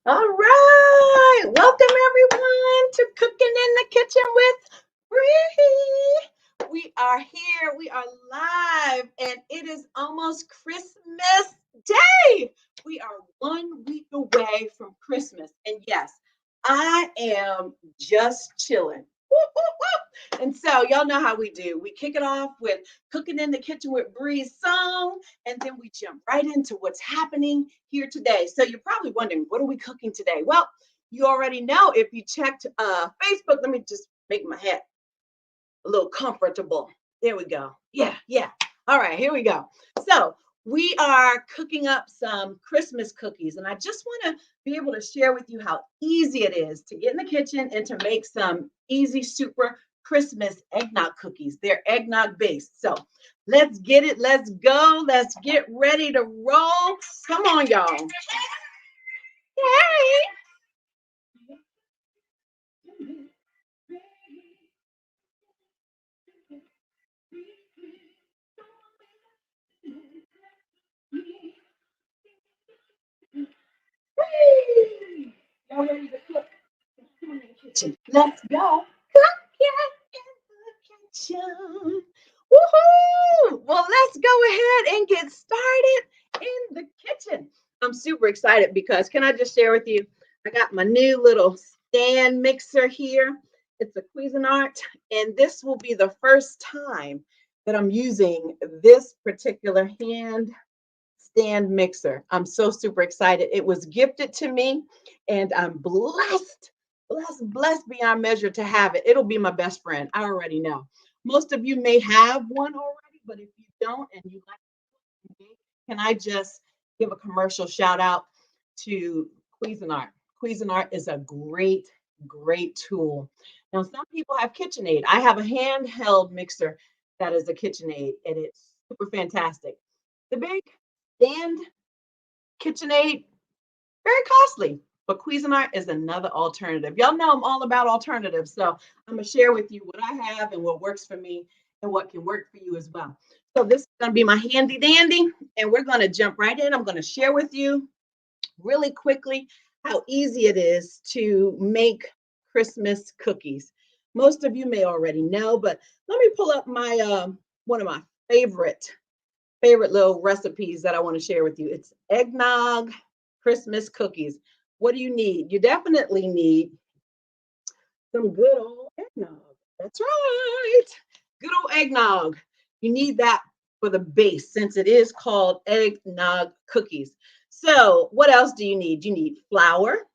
All right. Welcome everyone to Cooking in the Kitchen with Bree. We are here. We are live and it is almost Christmas Day. We are 1 week away from Christmas. And yes, I am just chilling. Woo, woo, woo. And so y'all know how we do. We kick it off with Cooking in the Kitchen with Bree's song, and then we jump right into what's happening here today. So you're probably wondering, what are we cooking today? Well, you already know if you checked Facebook. Let me just make my head a little comfortable. There we go. Yeah, yeah. All right, here we go. So we are cooking up some Christmas cookies, and I just want to be able to share with you how easy it is to get in the kitchen and to make some easy, super Christmas eggnog cookies. They're eggnog based. So let's get it. Let's go. Let's get ready to roll. Come on, y'all. Hey. Y'all ready to cook? Come on in the kitchen. Let's go. Cook it in the kitchen. Woohoo! Well, let's go ahead and get started in the kitchen. I'm super excited because can I just share with you? I got my new little stand mixer here. It's a Cuisinart, and this will be the first time that I'm using this particular hand stand mixer. I'm so super excited. It was gifted to me, and I'm blessed, blessed, blessed beyond measure to have it. It'll be my best friend. I already know. Most of you may have one already, but if you don't and you like to bake, can I just give a commercial shout out to Cuisinart? Cuisinart is a great, great tool. Now, some people have KitchenAid. I have a handheld mixer that is a KitchenAid, and it's super fantastic. The big stand KitchenAid, very costly, but Cuisinart is another alternative. Y'all know I'm all about alternatives, so I'm gonna share with you what I have and what works for me and what can work for you as well. So this is gonna be my handy dandy, and we're gonna jump right in. I'm gonna share with you really quickly how easy it is to make Christmas cookies. Most of you may already know, but let me pull up my one of my favorite little recipes that I want to share with you. It's eggnog Christmas cookies. What do you need? You definitely need some good old eggnog. That's right. Good old eggnog. You need that for the base since it is called eggnog cookies. So, what else do you need? You need flour.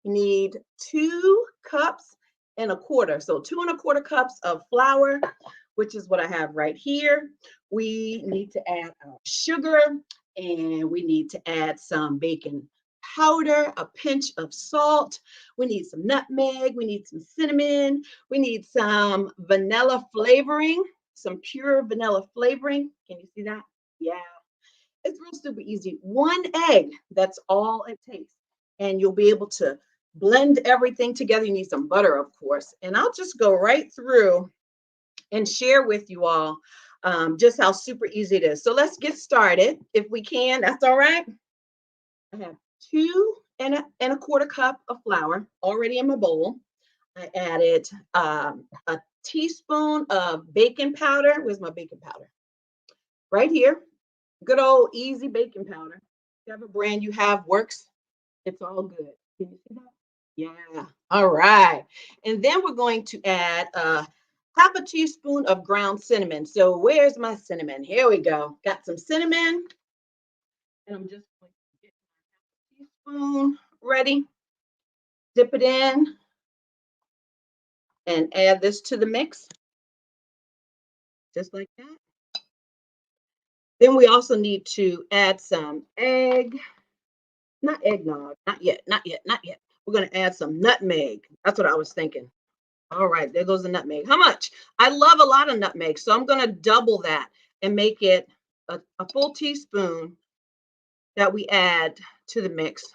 You need 2 cups and a quarter. So, 2 and a quarter cups of flour, which is what I have right here. We need to add our sugar and we need to add some baking powder, a pinch of salt. We need some nutmeg. We need some cinnamon. We need some vanilla flavoring, some pure vanilla flavoring. Can you see that? Yeah, it's real super easy. 1 egg, that's all it takes. And you'll be able to blend everything together. You need some butter, of course. And I'll just go right through and share with you all just how super easy it is. So let's get started if we can. That's all right. I have 2 and a quarter cup of flour already in my bowl. I added a teaspoon of baking powder. Where's my baking powder? Right here. Good old easy baking powder. Whatever brand you have works. It's all good. Can you see that? Yeah. All right. And then we're going to add half a teaspoon of ground cinnamon. So where's my cinnamon? Here we go. Got some cinnamon. And I'm just going to get my teaspoon ready. Dip it in and add this to the mix, just like that. Then we also need to add some not eggnog, not yet, not yet, not yet. We're going to add some nutmeg. That's what I was thinking. All right, there goes the nutmeg. How much? I love a lot of nutmeg, so I'm going to double that and make it a full teaspoon that we add to the mix,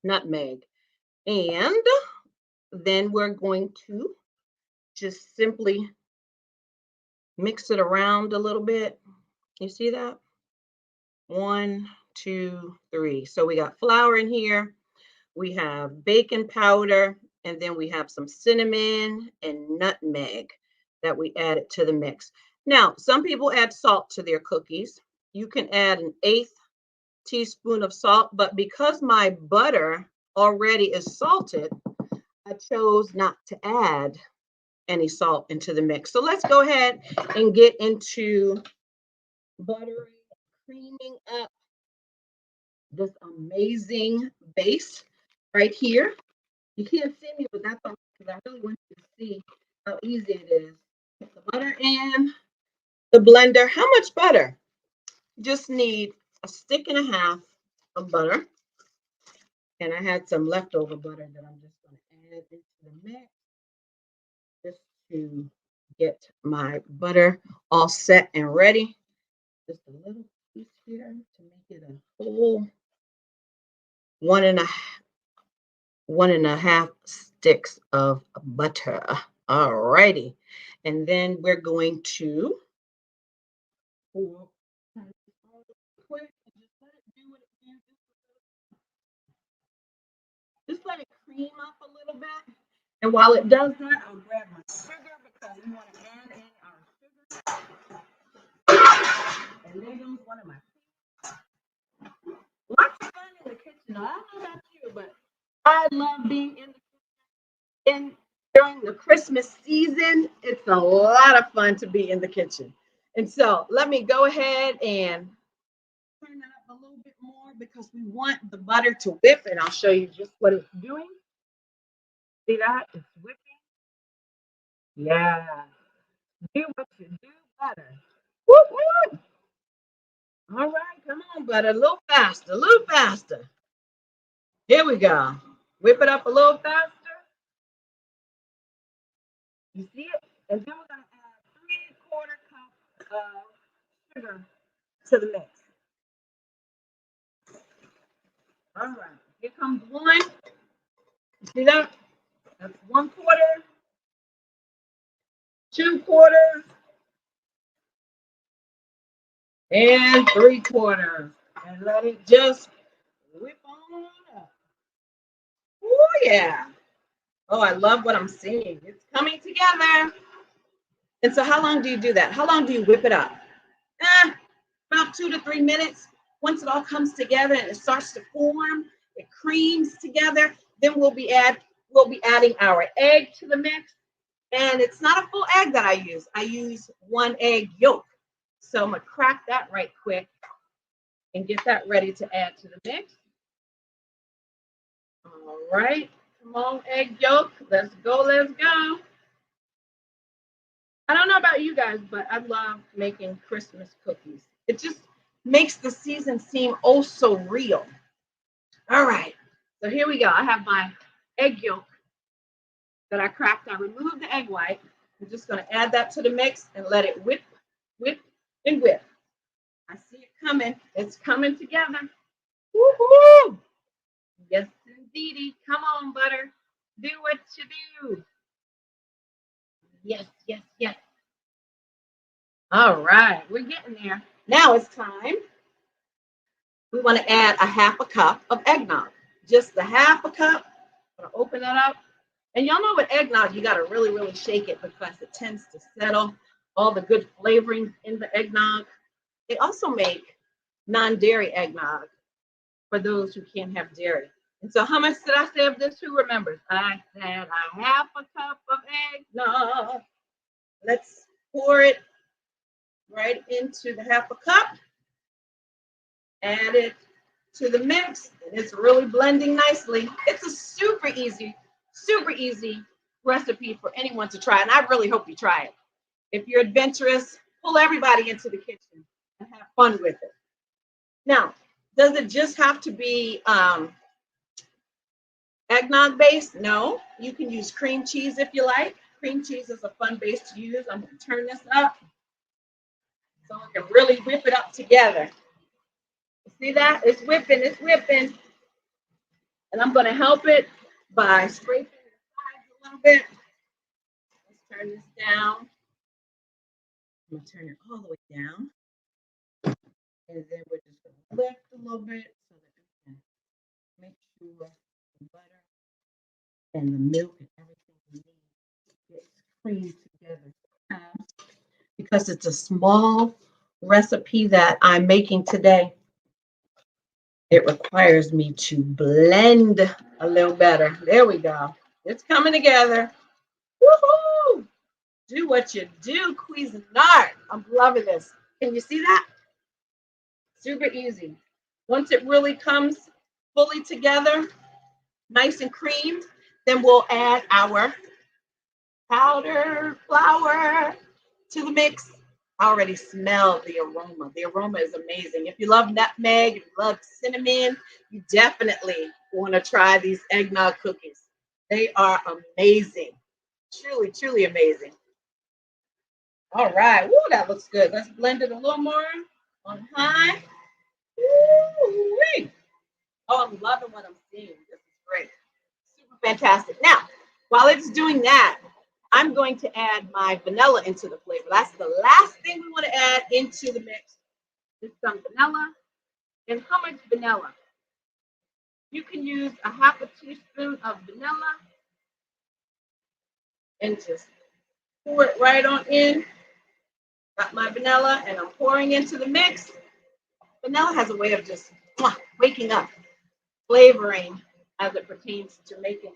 nutmeg. And then we're going to just simply mix it around a little bit. You see that? 1, 2, 3. So we got flour in here. We have baking powder, and then we have some cinnamon and nutmeg that we added to the mix. Now, some people add salt to their cookies. You can add an eighth teaspoon of salt, but because my butter already is salted, I chose not to add any salt into the mix. So let's go ahead and get into buttering, creaming up this amazing base right here. You can't see me, but that's all because I really want you to see how easy it is. Put the butter in the blender. How much butter? You just need a stick and a half of butter. And I had some leftover butter that I'm just going to add into the mix just to get my butter all set and ready. Just a little piece here to make it a whole one and a one and a half sticks of butter. All righty. And then we're going to pour quick and just let it do what it do. Just let it cream up a little bit. And while it does that, I'll grab my sugar because we want to add in our sugar. And there goes one of my lots of fun in the kitchen. I don't know about you, but I love being in during the Christmas season. It's a lot of fun to be in the kitchen. And so let me go ahead and turn that up a little bit more because we want the butter to whip, and I'll show you just what it's doing. See that? It's whipping. Yeah. Do what you do better. Whoop, whoop. All right, come on, butter. A little faster, a little faster. Here we go. Whip it up a little faster. You see it? And then we're going to add 3/4 cup of sugar to the mix. All right. Here comes one. You see that? That's 1/4, 2/4, and 3/4. And let it just whip on up. Oh, yeah. Oh, I love what I'm seeing. It's coming together. And so how long do you do that? How long do you whip it up? About 2 to 3 minutes. Once it all comes together and it starts to form, it creams together, then we'll be adding our egg to the mix. And it's not a full egg that I use. I use 1 egg yolk. So I'm gonna crack that right quick and get that ready to add to the mix. All right, come on, egg yolk. Let's go, let's go. I don't know about you guys, but I love making Christmas cookies. It just makes the season seem oh so real. All right, so here we go. I have my egg yolk that I cracked. I removed the egg white. I'm just going to add that to the mix and let it whip, whip, and whip. I see it coming. It's coming together. Woohoo! Yes, indeedy. Come on, butter. Do what you do. Yes, yes, yes. All right, we're getting there. Now it's time. We want to add a 1/2 cup of eggnog. Just the 1/2 cup. I'm going to open that up. And y'all know with eggnog, you got to really, really shake it because it tends to settle all the good flavorings in the eggnog. They also make non-dairy eggnog for those who can't have dairy. And so how much did I say of this? Who remembers? I said a 1/2 cup of eggnog. Let's pour it right into the 1/2 cup. Add it to the mix, and it's really blending nicely. It's a super easy recipe for anyone to try, and I really hope you try it. If you're adventurous, pull everybody into the kitchen and have fun with it. Now, does it just have to be eggnog based? No, you can use cream cheese if you like. Cream cheese is a fun base to use. I'm going to turn this up so we can really whip it up together. See that? It's whipping, it's whipping. And I'm going to help it by scraping the sides a little bit. Let's turn this down. I'm going to turn it all the way down. And then we're just going to lift a little bit so that we can make sure butter and the milk and everything we need gets creamed together. Because it's a small recipe that I'm making today, it requires me to blend a little better. There we go. It's coming together. Woohoo! Do what you do, Cuisinart. I'm loving this. Can you see that? Super easy. Once it really comes fully together, nice and creamed, then we'll add our powder flour to the mix. I already smell the aroma. The aroma is amazing. If you love nutmeg, if you love cinnamon, you definitely want to try these eggnog cookies. They are amazing. Truly, truly amazing. All right. Woo, that looks good. Let's blend it a little more on high. Woo-wee. Oh, I'm loving what I'm seeing. This is great. Super fantastic. Now, while it's doing that, I'm going to add my vanilla into the flavor. That's the last thing we want to add into the mix is some vanilla. And how much vanilla? You can use a half a teaspoon of vanilla and just pour it right on in. Got my vanilla and I'm pouring into the mix. Vanilla has a way of just waking up, flavoring as it pertains to making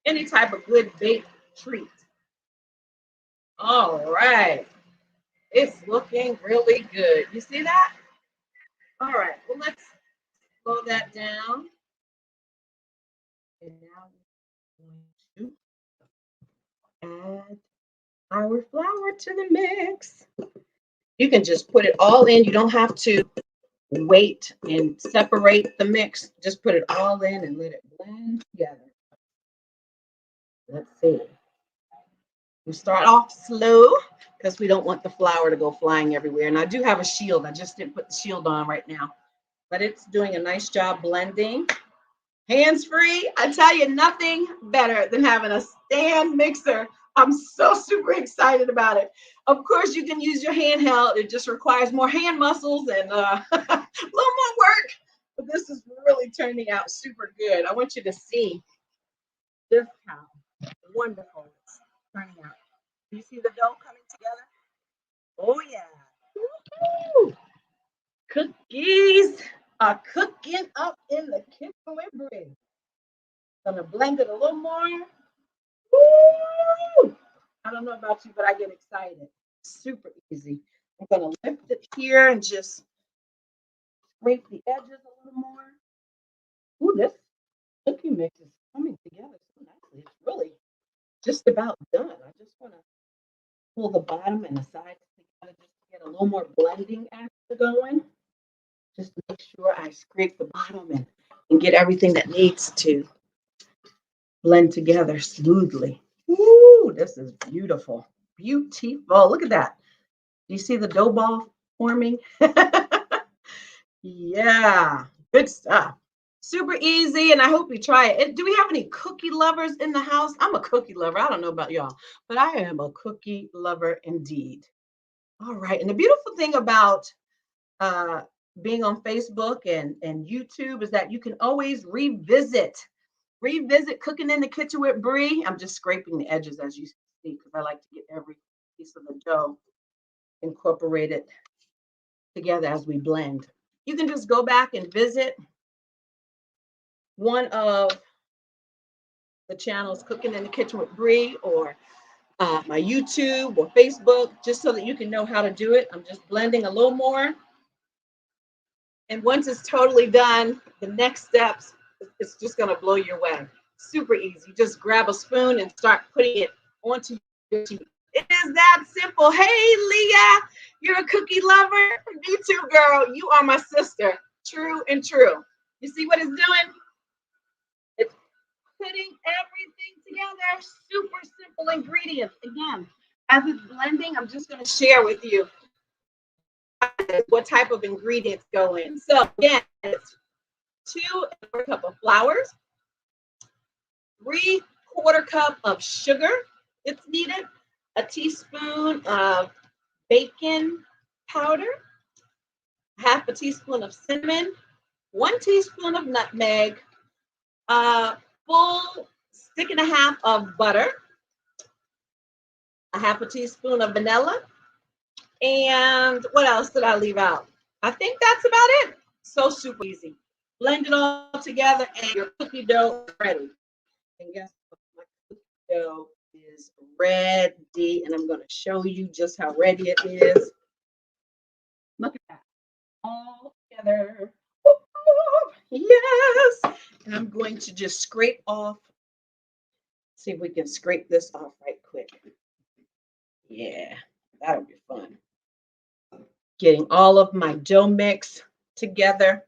any type of good baked treat. All right. It's looking really good. You see that? All right. Well, let's slow that down. And now we're going to add our flour to the mix. You can just put it all in. You don't have to wait and separate the mix. Just put it all in and let it blend together. Let's see. We start off slow because we don't want the flour to go flying everywhere. And I do have a shield. I just didn't put the shield on right now. But it's doing a nice job blending. Hands-free. I tell you, nothing better than having a stand mixer. I'm so super excited about it. Of course, you can use your handheld. It just requires more hand muscles and a little more work. But this is really turning out super good. I want you to see just how wonderful it's turning out. Do you see the dough coming together? Oh, yeah. Woo-hoo! Cookies are cooking up in the kitchen with Bree. Gonna blend it a little more. Woo! I don't know about you, but I get excited. Super easy. I'm gonna lift it here and just scrape the edges a little more. Ooh, this cookie mix is coming together so nicely. It's really just about done. I just want to pull the bottom and the sides together just to get a little more blending action going. Just to make sure I scrape the bottom and get everything that needs to blend together smoothly. Ooh, this is beautiful. Beautiful. Look at that. Do you see the dough ball forming? Yeah, good stuff. Super easy, and I hope you try it. Do we have any cookie lovers in the house? I'm a cookie lover. I don't know about y'all, but I am a cookie lover indeed. All right, and the beautiful thing about uh, being on Facebook and YouTube is that you can always revisit Cooking in the Kitchen with Bree. I'm just scraping the edges as you see because I like to get every piece of the dough incorporated together as we blend. You can just go back and visit one of the channels, Cooking in the Kitchen with Bree, or my YouTube or Facebook, just so that you can know how to do it. I'm just blending a little more. And once it's totally done, the next steps, it's just going to blow your way. Super easy. Just grab a spoon and start putting it onto your sheet. It is that simple. Hey, Leah, you're a cookie lover. Me too, girl. You are my sister. True and true. You see what it's doing? It's putting everything together. Super simple ingredients. Again, as it's blending, I'm just going to share with you what type of ingredients go in. So again, it's 2 cups of flour, 3/4 cup of sugar if needed, a teaspoon of baking powder, half a teaspoon of cinnamon, 1 teaspoon of nutmeg, a full stick and a half of butter, a half a teaspoon of vanilla, and what else did I leave out? I think that's about it. So super easy. Blend it all together and your cookie dough is ready. And guess what? My cookie dough is ready. And I'm going to show you just how ready it is. Look at that. All together. Yes. And I'm going to just scrape off. See if we can scrape this off right quick. Yeah, that'll be fun. Getting all of my dough mix together.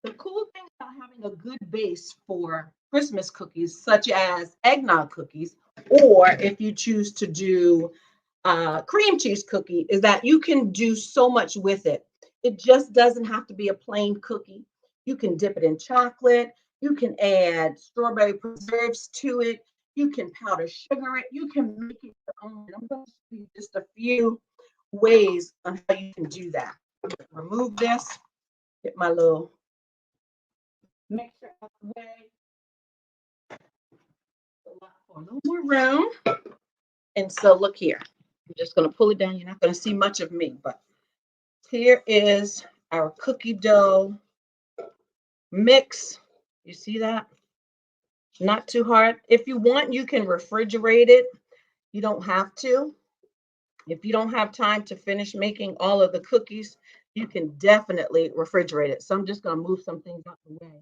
The cool thing about having a good base for Christmas cookies, such as eggnog cookies, or if you choose to do cream cheese cookie, is that you can do so much with it. It just doesn't have to be a plain cookie. You can dip it in chocolate. You can add strawberry preserves to it. You can powder sugar it. You can make it your own. I'm going to show you just a few ways on how you can do that. Remove this. Get my little mixer out of the way. A little more room. And so look here. I'm just going to pull it down. You're not going to see much of me, but here is our cookie dough mix. You see that? Not too hard. If you want, you can refrigerate it. You don't have to. If you don't have time to finish making all of the cookies, you can definitely refrigerate it. So I'm just going to move some things out the way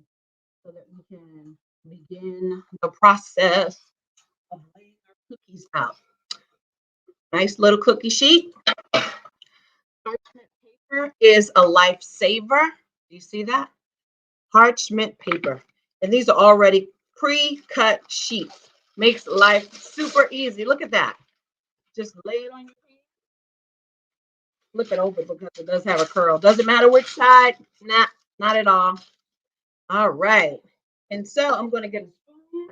so that we can begin the process of laying our cookies out. Nice little cookie sheet. Parchment paper is a lifesaver. Do you see that? Parchment paper. And these are already pre-cut sheets. Makes life super easy. Look at that. Just lay it on your hand. Flip it over because it does have a curl. Doesn't matter which side. Nah, not at all. All right. And so I'm going to get a spoon.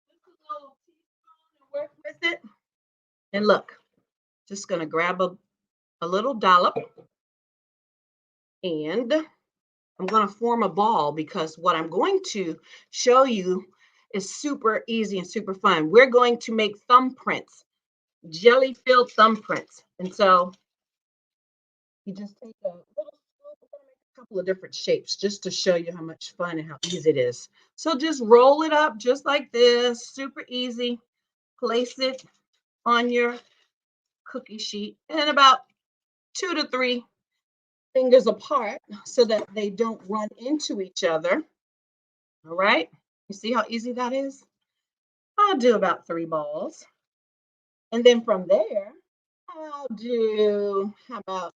Just a little teaspoon and work with it. And look, just going to grab a little dollop. And I'm going to form a ball because what I'm going to show you is super easy and super fun. We're going to make thumbprints, jelly-filled thumbprints. And so you just take a little scoop. We're going to make a couple of different shapes just to show you how much fun and how easy it is. So just roll it up just like this, super easy. Place it on your cookie sheet and about 2 to 3 fingers apart so that they don't run into each other. All right. You see how easy that is? I'll do about 3 balls. And then from there, I'll do, how about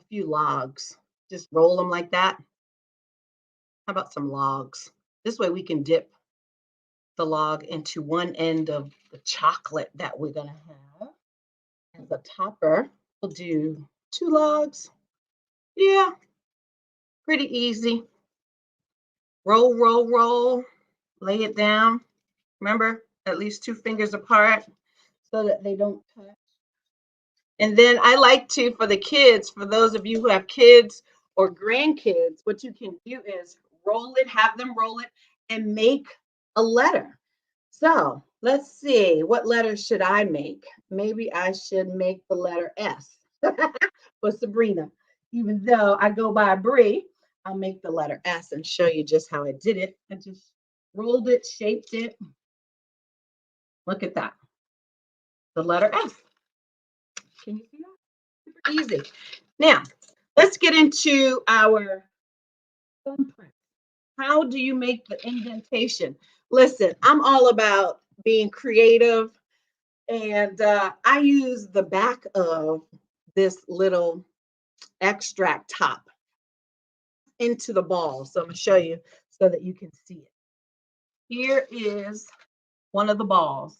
a few logs? Just roll them like that. How about some logs? This way we can dip the log into one end of the chocolate that we're going to have. As a topper, we'll do 2 logs. Yeah, pretty easy. Roll, roll, roll. Lay it down. Remember, at least 2 fingers apart so that they don't touch. And then I like to, for the kids, for those of you who have kids or grandkids, what you can do is roll it, have them roll it, and make a letter. So let's see, what letter should I make? Maybe I should make the letter S for Sabrina. Even though I go by Bree, I'll make the letter S and show you just how I did it. I just rolled it, shaped it. Look at that. The letter S. Can you see that? Super easy. Now, let's get into our thumbprint. How do you make the indentation? Listen, I'm all about being creative, and I use the back of this little extract top into the ball. So I'm going to show you so that you can see it. Here is one of the balls.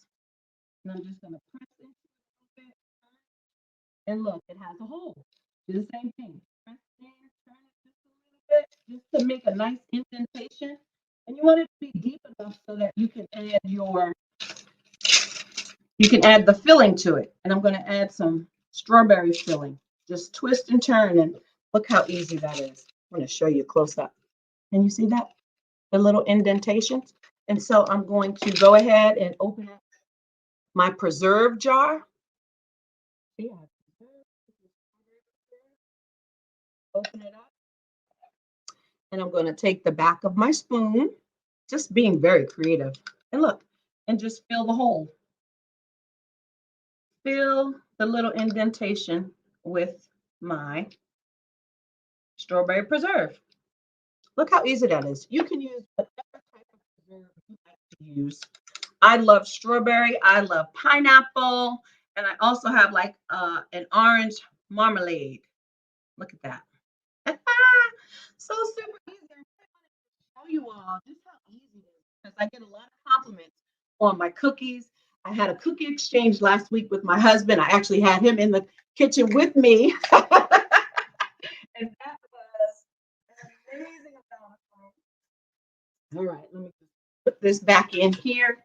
And I'm just going to press it a little bit. And look, it has a hole. Do the same thing. Press in, turn it just a little bit, just to make a nice indentation. And you want it to be deep enough so that you can add the filling to it. And I'm going to add some strawberry filling. Just twist and turn, and look how easy that is. I'm going to show you close up. Can you see that? the little indentations. And so I'm going to go ahead and open up my preserve jar. See, open it up. And I'm going to take the back of my spoon, just being very creative. And look, and just fill the hole. Fill the little indentation with my strawberry preserve. Look how easy that is. You can use whatever type of preserve you like to use. I love strawberry. I love pineapple. And I also have like an orange marmalade. Look at that. So super easy. I want to show you all just how easy it is because I get a lot of compliments on my cookies. I had a cookie exchange last week with my husband. I actually had him in the kitchen with me. And that was an amazing amount of fun. All right, let me put this back in here.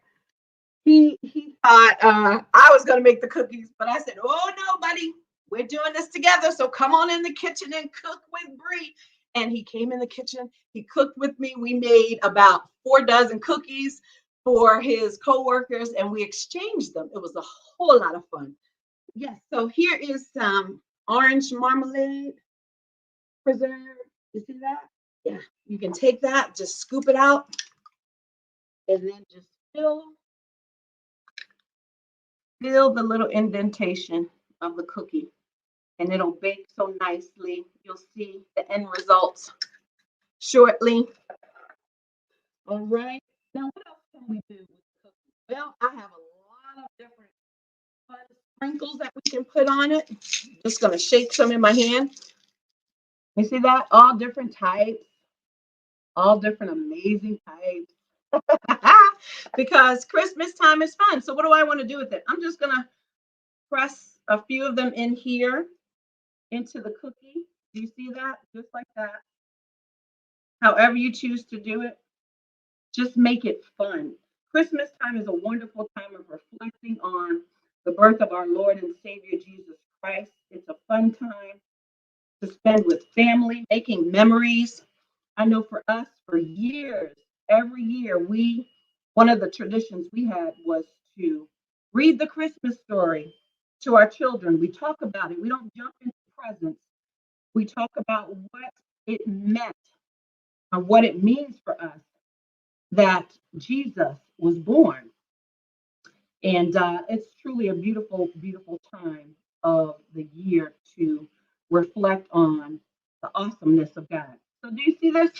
He thought I was going to make the cookies, but I said, "Oh no, buddy, we're doing this together. So come on in the kitchen and cook with Bree." And he came in the kitchen. He cooked with me. We made about 4 dozen cookies for his coworkers, and we exchanged them. It was a whole lot of fun. Yes. So here is some orange marmalade preserve. You see that? Yeah. You can take that, just scoop it out, and then just fill the little indentation of the cookie, and it'll bake so nicely. You'll see the end results shortly. All right. Now, what else can we do with cookies? Well, I have a lot of different fun sprinkles that we can put on it. Just going to shake some in my hand. You see that? All different types, all different amazing types. Because Christmas time is fun. So what do I want to do with it? I'm just going to press a few of them in here into the cookie. Do you see that? Just like that. However you choose to do it, just make it fun. Christmas time is a wonderful time of reflecting on the birth of our Lord and Savior Jesus Christ. It's a fun time to spend with family, making memories. I know for us, for years, every year, one of the traditions we had was to read the Christmas story to our children. We talk about it. We don't jump into presents. We talk about what it meant or what it means for us that Jesus was born. And it's truly a beautiful, beautiful time of the year to reflect on the awesomeness of God. So, do you see this?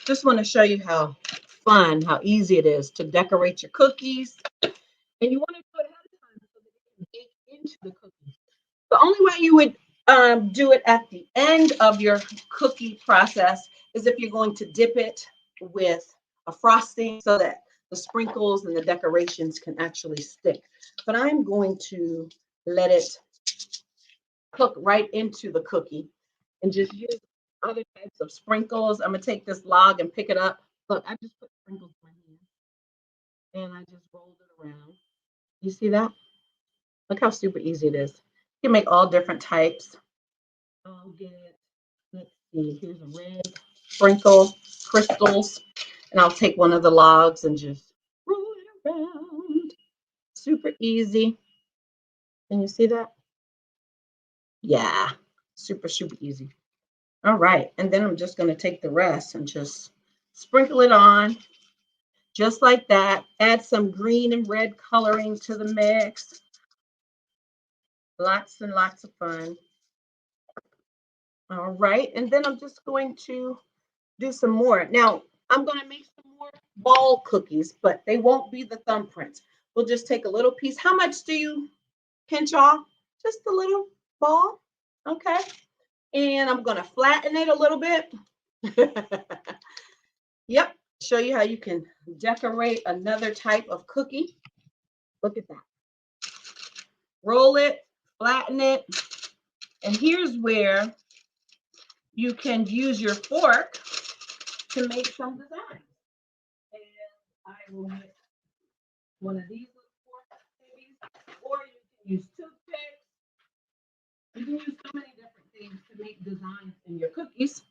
Just want to show you how fun, how easy it is to decorate your cookies. And you want to do it ahead of time so that it can bake into the cookies. The only way you would do it at the end of your cookie process is if you're going to dip it with a frosting so that the sprinkles and the decorations can actually stick. But I'm going to let it cook right into the cookie and just use other types of sprinkles. I'm going to take this log and pick it up. Look, I just put sprinkles in my hand and I just rolled it around. You see that? Look how super easy it is. You can make all different types. I'll get, let's see, here's a red sprinkle, crystals, and I'll take one of the logs and just roll it around. Super easy. Can you see that? Yeah, super, super easy. All right, and then I'm just going to take the rest and just sprinkle it on, just like that. Add some green and red coloring to the mix. Lots and lots of fun. All right, and then I'm just going to do some more. Now, I'm going to make some more ball cookies, but they won't be the thumbprints. We'll just take a little piece. How much do you pinch off? Just a little ball, okay? And I'm going to flatten it a little bit. Yep, show you how you can decorate another type of cookie. Look at that. Roll it, flatten it, and here's where you can use your fork to make some design. And I will get one of these little forks, maybe, or you can use toothpicks. You can use so many different things to make designs in your cookies.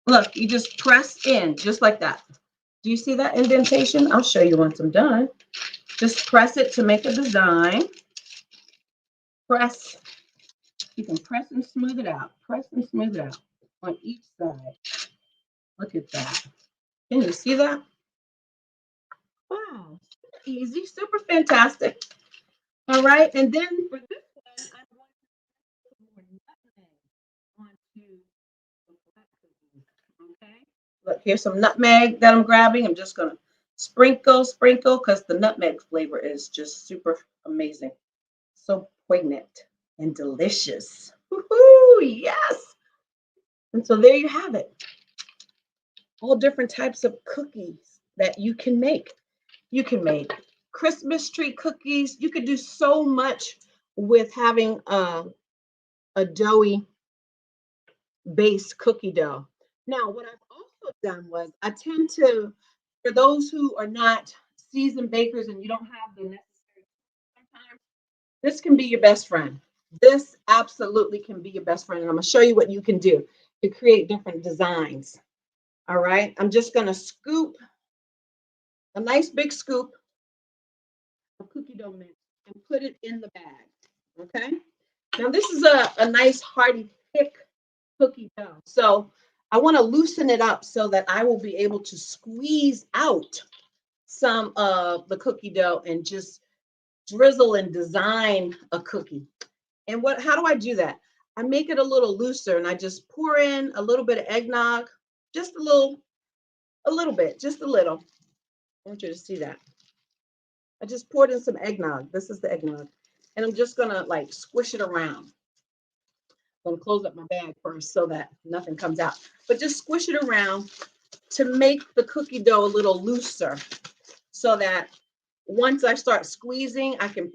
Look, you just press in just like that. Do you see that indentation? I'll show you once I'm done. Just press it to make a design. Press. You can press and smooth it out. Press and smooth it out on each side. Look at that. Can you see that? Wow. Easy. Super fantastic. All right. And then for this one, I'm going to put more nutmeg onto the flat cookies. Okay. Look, here's some nutmeg that I'm grabbing. I'm just going to sprinkle, because the nutmeg flavor is just super amazing. So poignant and delicious. Woohoo! Yes. And so there you have it. All different types of cookies that you can make. You can make Christmas tree cookies. You could do so much with having a doughy base cookie dough. Now, what I've also done was I tend to, for those who are not seasoned bakers and you don't have the necessary, sometimes this can be your best friend. This absolutely can be your best friend. And I'm going to show you what you can do to create different designs. All right. I'm just going to scoop a nice big scoop of cookie dough mix and put it in the bag. Okay. Now, this is a nice, hearty, thick cookie dough. So I want to loosen it up so that I will be able to squeeze out some of the cookie dough and just drizzle and design a cookie. And how do I do that? I make it a little looser and I just pour in a little bit of eggnog, just a little bit, just a little. I want you to see that. I just poured in some eggnog. This is the eggnog. And I'm just gonna like squish it around. I'm gonna close up my bag first so that nothing comes out. But just squish it around to make the cookie dough a little looser so that once I start squeezing, I can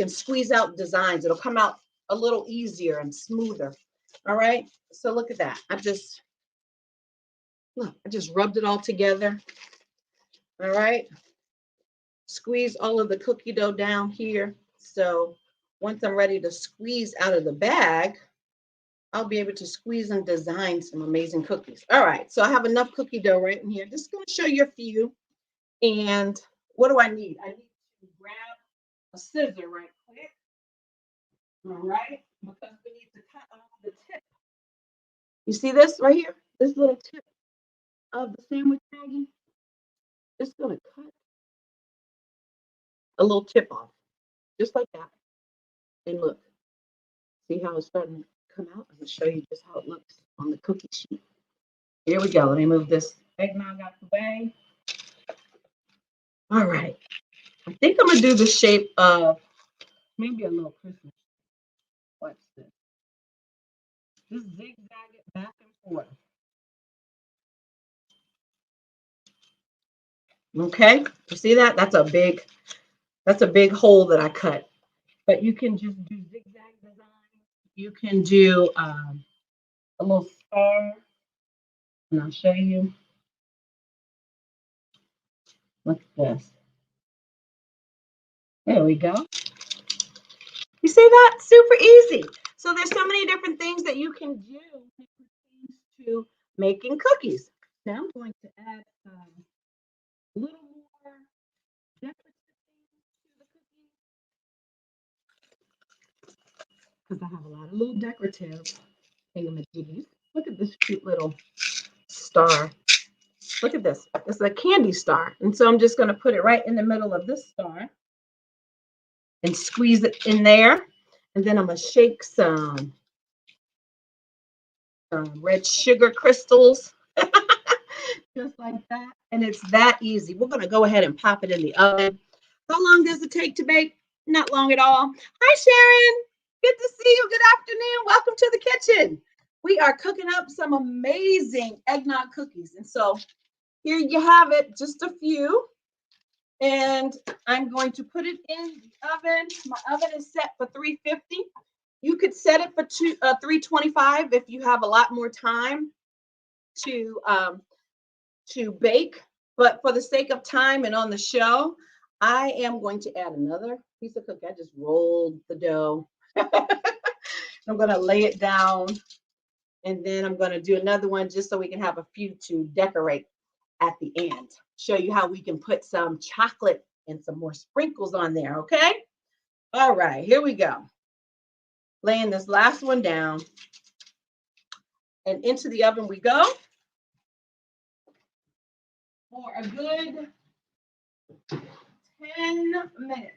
squeeze out designs. It'll come out a little easier and smoother. All right. So look at that. I just rubbed it all together. All right. Squeeze all of the cookie dough down here. So once I'm ready to squeeze out of the bag, I'll be able to squeeze and design some amazing cookies. All right. So I have enough cookie dough right in here. Just going to show you a few. And what do I need? I need to grab a scissor right quick. All right. Because we need to cut off the tip. You see this right here? This little tip of the sandwich baggie. Just going to cut a little tip off. Just like that. And look. See how it's starting to come out? I'm going to show you just how it looks on the cookie sheet. Here we go. Let me move this eggnog out the way. All right. I think I'm going to do the shape of maybe a little Christmas. Watch this. Just zigzag it back and forth. Okay. You see that? That's a big hole that I cut. But you can just do zigzag design. You can do a little star. And I'll show you. Look at this. There we go. You see that? Super easy. So there's so many different things that you can do when it pertains to making cookies. Now I'm going to add a little more decorative things to the cookies because I have a lot of little decorative thingamajiggies. Look at this cute little star. Look at this. It's a candy star. And so I'm just going to put it right in the middle of this star and squeeze it in there. And then I'm going to shake some red sugar crystals, just like that. And it's that easy. We're going to go ahead and pop it in the oven. How long does it take to bake? Not long at all. Hi, Sharon. Good to see you. Good afternoon. Welcome to the kitchen. We are cooking up some amazing eggnog cookies. And so here you have it, just a few. And I'm going to put it in the oven. My oven is set for 350. You could set it for 325 if you have a lot more time to bake. But for the sake of time and on the show, I am going to add another piece of cookie. I just rolled the dough. I'm going to lay it down. And then I'm going to do another one just so we can have a few to decorate at the end. Show you how we can put some chocolate and some more sprinkles on there, okay? All right, here we go. Laying this last one down. And into the oven we go for a good 10 minutes.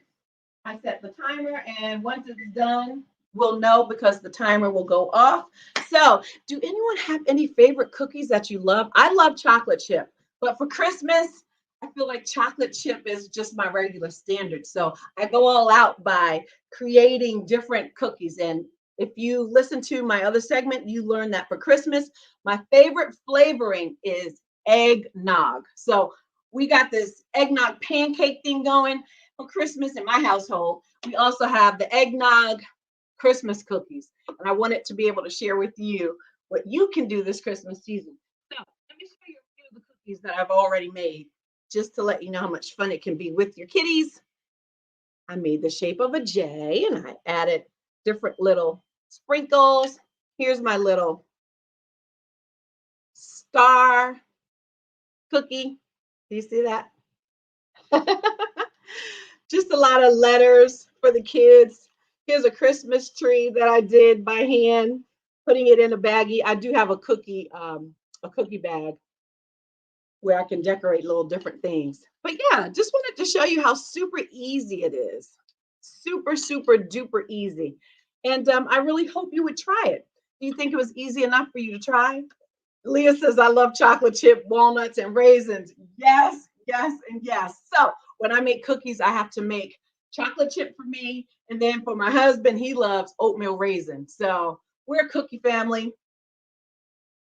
I set the timer, and once it's done, we'll know because the timer will go off. So, do anyone have any favorite cookies that you love? I love chocolate chip, but for Christmas, I feel like chocolate chip is just my regular standard. So, I go all out by creating different cookies. And if you listen to my other segment, you learn that for Christmas, my favorite flavoring is eggnog. So, we got this eggnog pancake thing going for Christmas in my household. We also have the eggnog Christmas cookies, and I wanted to be able to share with you what you can do this Christmas season. So let me show you a few of the cookies that I've already made, just to let you know how much fun it can be with your kitties. I made the shape of a J, and I added different little sprinkles. Here's my little star cookie. Do you see that? Just a lot of letters for the kids. Here's a Christmas tree that I did by hand, putting it in a baggie. I do have a cookie bag where I can decorate little different things. But yeah, just wanted to show you how super easy it is. Super, super duper easy. And I really hope you would try it. Do you think it was easy enough for you to try? Leah says, I love chocolate chip, walnuts, and raisins. Yes, yes, and yes. So when I make cookies, I have to make chocolate chip for me. And then for my husband, he loves oatmeal raisin. So we're a cookie family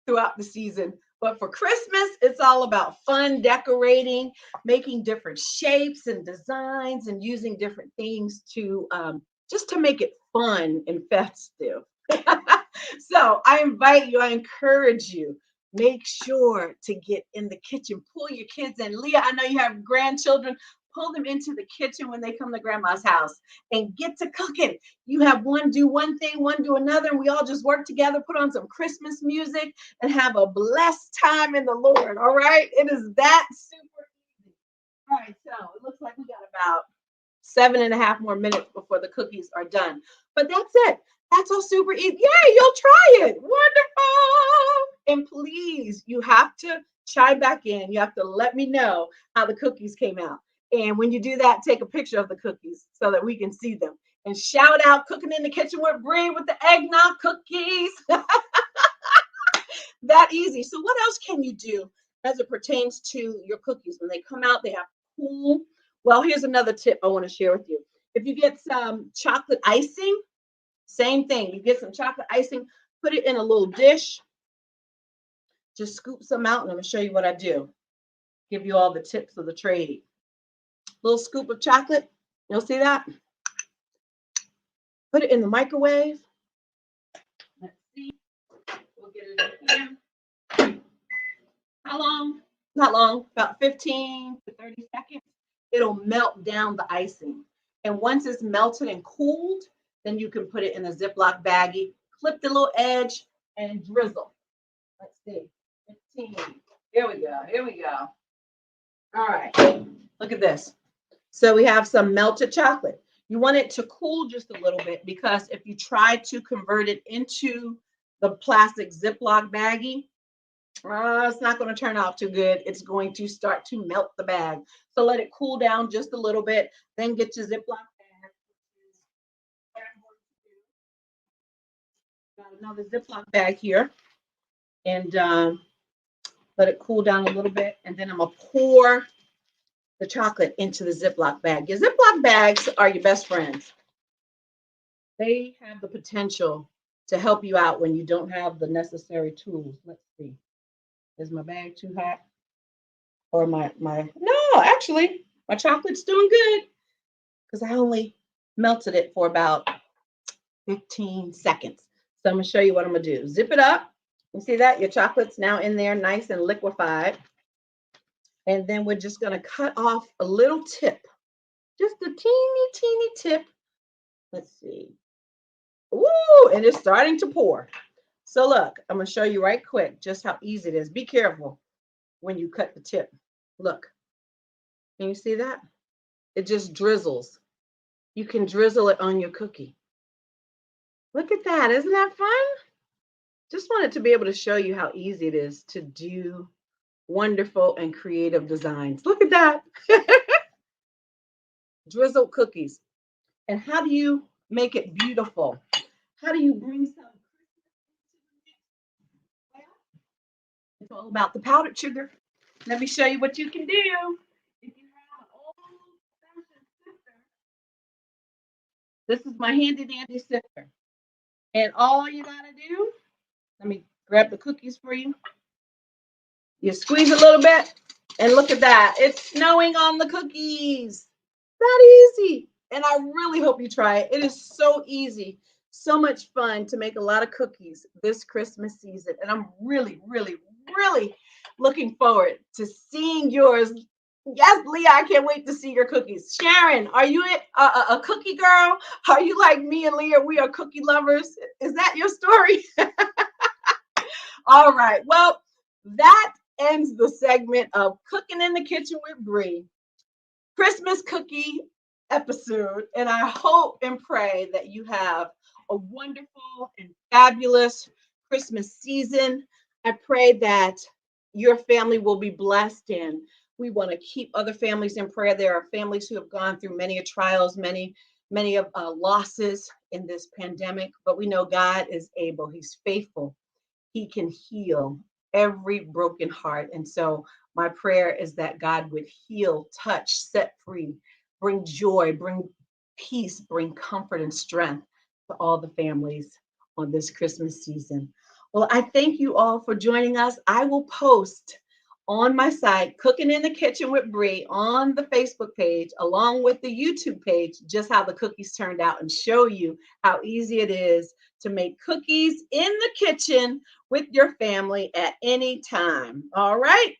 throughout the season. But for Christmas, it's all about fun decorating, making different shapes and designs, and using different things to just to make it fun and festive. So I invite you, I encourage you, make sure to get in the kitchen, pull your kids in. Leah, I know you have grandchildren, pull them into the kitchen when they come to grandma's house and get to cooking. You have one do one thing, one do another, and we all just work together, put on some Christmas music, and have a blessed time in the Lord, all right? It is that super easy. All right, so it looks like we got about 7.5 more minutes before the cookies are done. But that's it. That's all super easy. Yeah, you'll try it. Wonderful. And please, you have to chime back in. You have to let me know how the cookies came out. And when you do that, take a picture of the cookies so that we can see them. And shout out Cooking in the Kitchen with Bree with the eggnog cookies. That easy. So what else can you do as it pertains to your cookies? When they come out, they have cool. Well, here's another tip I want to share with you. If you get some chocolate icing, same thing. You get some chocolate icing, put it in a little dish. Just scoop some out, and I'm going to show you what I do. Give you all the tips of the trade. Little scoop of chocolate. You'll see that? Put it in the microwave. Let's see. We'll get it in here. How long? Not long, about 15 to 30 seconds. It'll melt down the icing. And once it's melted and cooled, then you can put it in a Ziploc baggie, clip the little edge, and drizzle. Let's see. 15. Here we go. Here we go. All right. Look at this. So we have some melted chocolate. You want it to cool just a little bit, because if you try to convert it into the plastic Ziploc baggie, it's not going to turn out too good. It's going to start to melt the bag. So let it cool down just a little bit. Then get your Ziploc bag. Got another Ziploc bag here. And let it cool down a little bit. And then I'm going to pour the chocolate into the Ziploc bag. Your Ziploc bags are your best friends. They have the potential to help you out when you don't have the necessary tools. Let's see. Is my bag too hot? Or no, actually, my chocolate's doing good, because I only melted it for about 15 seconds. So I'm going to show you what I'm going to do. Zip it up. You see that? Your chocolate's now in there, nice and liquefied. And then we're just going to cut off a little tip. Just a teeny tip. Let's see. Ooh, and it's starting to pour. So look, I'm going to show you right quick just how easy it is. Be careful. when you cut the tip. Look, can you see that? It just drizzles. You can drizzle it on your cookie. Look at that. Isn't that fun? Just wanted to be able to show you how easy it is to do wonderful and creative designs. Look at that. Drizzled cookies. And how do you make it beautiful? How do you bring some? Well, it's all about the powdered sugar. Let me show you what you can do. If you have an old-fashioned sifter, this is my handy dandy sifter. And all you gotta do, let me grab the cookies for you. You squeeze a little bit, and look at that. It's snowing on the cookies. That easy. And I really hope you try it. It is so easy, so much fun to make a lot of cookies this Christmas season. And I'm really, really, really looking forward to seeing yours. Yes, Leah, I can't wait to see your cookies. Sharon, are you a cookie girl? Are you like me and Leah? We are cookie lovers. Is that your story? All right. Well, that ends the segment of Cooking in the Kitchen with Bree. Christmas cookie episode, and I hope and pray that you have a wonderful and fabulous Christmas season. I pray that your family will be blessed, and we want to keep other families in prayer. There are families who have gone through many trials, many of losses in this pandemic, but we know God is able. He's faithful. He can heal every broken heart. And so my prayer is that God would heal, touch, set free, bring joy, bring peace, bring comfort and strength to all the families on this Christmas season. Well, I thank you all for joining us. I will post on my site, Cooking in the Kitchen with Bree, on the Facebook page, along with the YouTube page, just how the cookies turned out and show you how easy it is to make cookies in the kitchen with your family at any time. All right.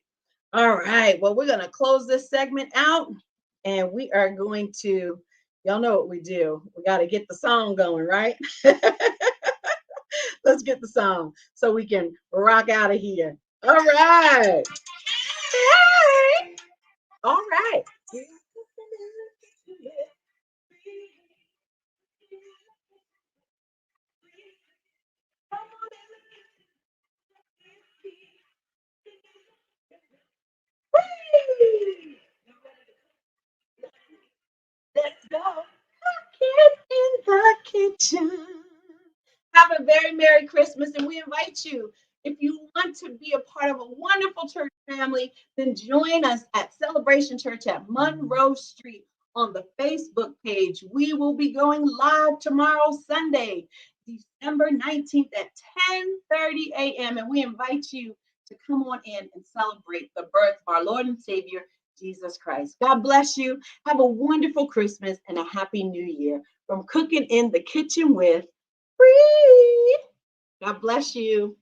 All right. Well, we're going to close this segment out, and we are going to, y'all know what we do. We got to get the song going, right? Let's get the song so we can rock out of here. All right. Hey. All right. Let's go. Cooking in the kitchen. Have a very Merry Christmas, and we invite you. If you want to be a part of a wonderful church family, then join us at Celebration Church at Monroe Street on the Facebook page. We will be going live tomorrow, Sunday, December 19th at 10:30 a.m. And we invite you to come on in and celebrate the birth of our Lord and Savior, Jesus Christ. God bless you. Have a wonderful Christmas and a happy New Year from Cooking in the Kitchen with Bree. God bless you.